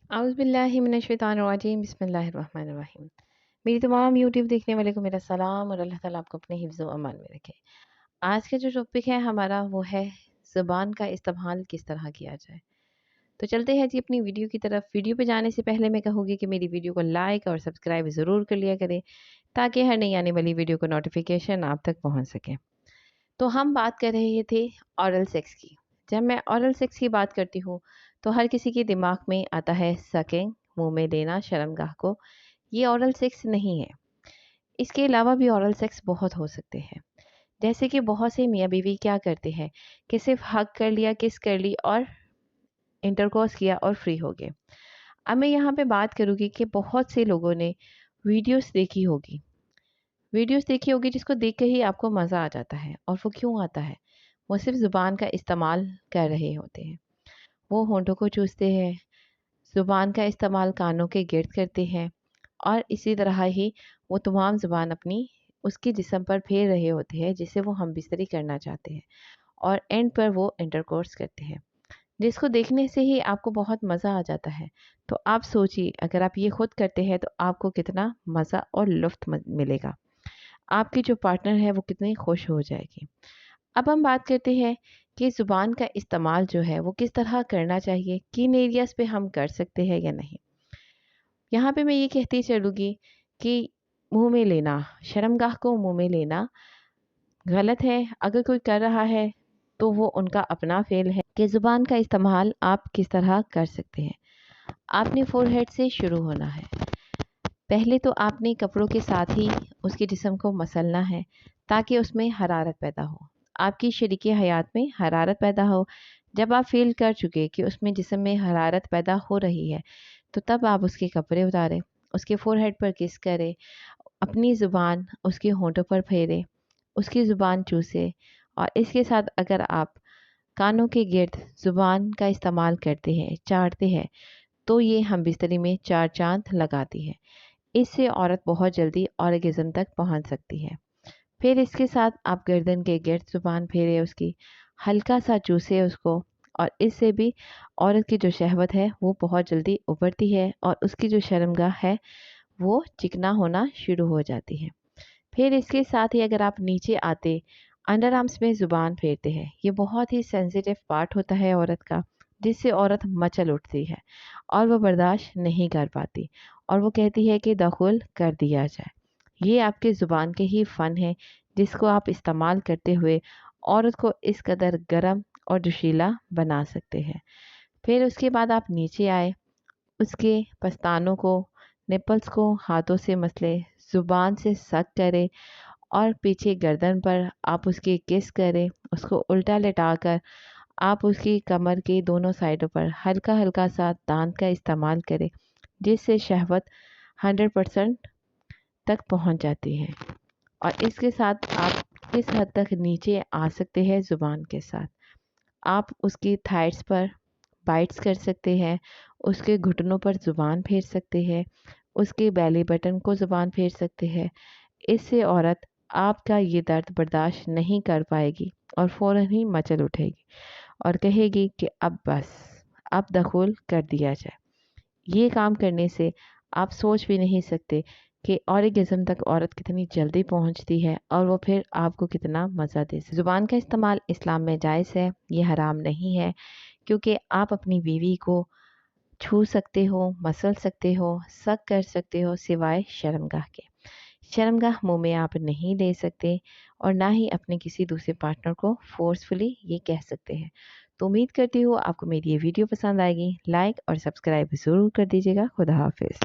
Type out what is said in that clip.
अऊज़ु बिल्लाहि मिनश्शैतानिर्रजीम बिस्मिल्लाहिर्रहमानिर्रहीम। मेरी तमाम यूट्यूब देखने वाले को मेरा सलाम और अल्लाह ताला आपको अपने हिफ्ज़ व अमान में रखे। आज का जो टॉपिक है हमारा वो है ज़ुबान का इस्तेमाल किस तरह किया जाए। तो चलते हैं जी अपनी वीडियो की तरफ। वीडियो पे जाने से पहले मैं कहूँगी कि मेरी वीडियो को लाइक और सब्सक्राइब ज़रूर कर लिया करें ताकि हर नई आने वाली वीडियो को नोटिफिकेशन आप तक पहुँच सके। तो हम बात कर रहे थे ऑरल सेक्स की। जब मैं ऑरल सेक्स की बात करती हूँ तो हर किसी के दिमाग में आता है सकिंग, मुंह में लेना शर्मगाह को। ये ऑरल सेक्स नहीं है। इसके अलावा भी ऑरल सेक्स बहुत हो सकते हैं। जैसे कि बहुत से मियाँ बीवी क्या करते हैं कि सिर्फ हग कर लिया, किस कर ली और इंटरकोर्स किया और फ्री हो गए। अब मैं यहाँ पे बात करूँगी कि बहुत से लोगों ने वीडियोस देखी होगी जिसको देख कर ही आपको मज़ा आ जाता है। और वो क्यों आता है? वो सिर्फ ज़ुबान का इस्तेमाल कर रहे होते हैं। वो होंठों को चूसते हैं, ज़ुबान का इस्तेमाल कानों के गिर्द करते हैं और इसी तरह ही वो तमाम ज़ुबान अपनी उसके जिस्म पर फेर रहे होते हैं जिसे वो हम बिस्तरी करना चाहते हैं और एंड पर वो इंटरकोर्स करते हैं, जिसको देखने से ही आपको बहुत मज़ा आ जाता है। तो आप सोचिए अगर आप ये खुद करते हैं तो आपको कितना मज़ा और लुत्फ़ मिलेगा। आपकी जो पार्टनर है वो कितनी खुश हो जाएगी। अब हम बात करते हैं कि ज़ुबान का इस्तेमाल जो है वो किस तरह करना चाहिए, किन एरियाज़ पे हम कर सकते हैं या नहीं। यहाँ पे मैं ये कहती चलूँगी कि मुंह में लेना, शर्मगाह को मुंह में लेना गलत है। अगर कोई कर रहा है तो वो उनका अपना फेल है। कि ज़ुबान का इस्तेमाल आप किस तरह कर सकते हैं। आपने फोरहेड से शुरू होना है। पहले तो आपने कपड़ों के साथ ही उसके जिस्म को मसलना है ताकि उसमें हरारत पैदा हो, आपकी शरीके हयात में हरारत पैदा हो। जब आप फील कर चुके कि उसमें जिस्म में हरारत पैदा हो रही है तो तब आप उसके कपड़े उतारें, उसके फोरहेड पर किस करें, अपनी ज़ुबान उसके होंठों पर फेरे, उसकी ज़ुबान चूसे। और इसके साथ अगर आप कानों के गिर्द ज़ुबान का इस्तेमाल करते हैं, चाटते हैं, तो ये हम बिस्तरी में 4 चांद लगाती है। इससे औरत बहुत जल्दी ऑर्गेज़म तक पहुंच सकती है। फिर इसके साथ आप गर्दन के गिर्द ज़ुबान फेरे, उसकी हल्का सा चूसे उसको, और इससे भी औरत की जो शहवत है वो बहुत जल्दी उभरती है और उसकी जो शर्मगाह है वो चिकना होना शुरू हो जाती है। फिर इसके साथ ही अगर आप नीचे आते अंडर आर्म्स में ज़ुबान फेरते हैं, ये बहुत ही सेंसिटिव पार्ट होता है औरत का, जिससे औरत मचल उठती है और वो बर्दाश्त नहीं कर पाती और वो कहती है कि दखुल कर दिया जाए। ये आपके ज़ुबान के ही फ़न है जिसको आप इस्तेमाल करते हुए औरत को इस कदर गर्म और जोशीला बना सकते हैं। फिर उसके बाद आप नीचे आए, उसके पस्तानों को, निपल्स को हाथों से मसले, ज़ुबान से सक करें और पीछे गर्दन पर आप उसकी किस करें। उसको उल्टा लेटाकर आप उसकी कमर के दोनों साइडों पर हल्का हल्का सा दांत का इस्तेमाल करें, जिससे शहवत 100% तक पहुंच जाती है। और इसके साथ आप किस हद तक नीचे आ सकते हैं ज़ुबान के साथ, आप उसकी थाइड्स पर बाइट्स कर सकते हैं, उसके घुटनों पर ज़ुबान फेर सकते हैं, उसके बेली बटन को ज़ुबान फेर सकते हैं। इससे औरत आपका ये दर्द बर्दाश्त नहीं कर पाएगी और फ़ौरन ही मचल उठेगी और कहेगी कि अब बस, अब दखुल कर दिया जाए। ये काम करने से आप सोच भी नहीं सकते कि ऑर्गेज़म तक औरत कितनी जल्दी पहुंचती है और वो फिर आपको कितना मज़ा दे। ज़ुबान का इस्तेमाल इस्लाम में जायज़ है, ये हराम नहीं है, क्योंकि आप अपनी बीवी को छू सकते हो, मसल सकते हो, सक कर सकते हो, सिवाय शर्मगाह के। शर्मगाह मुंह में आप नहीं ले सकते और ना ही अपने किसी दूसरे पार्टनर को फोर्सफुली ये कह सकते हैं। तो उम्मीद करती हूँ आपको मेरी ये वीडियो पसंद आएगी। लाइक और सब्सक्राइब ज़रूर कर दीजिएगा। खुदा हाफिज़।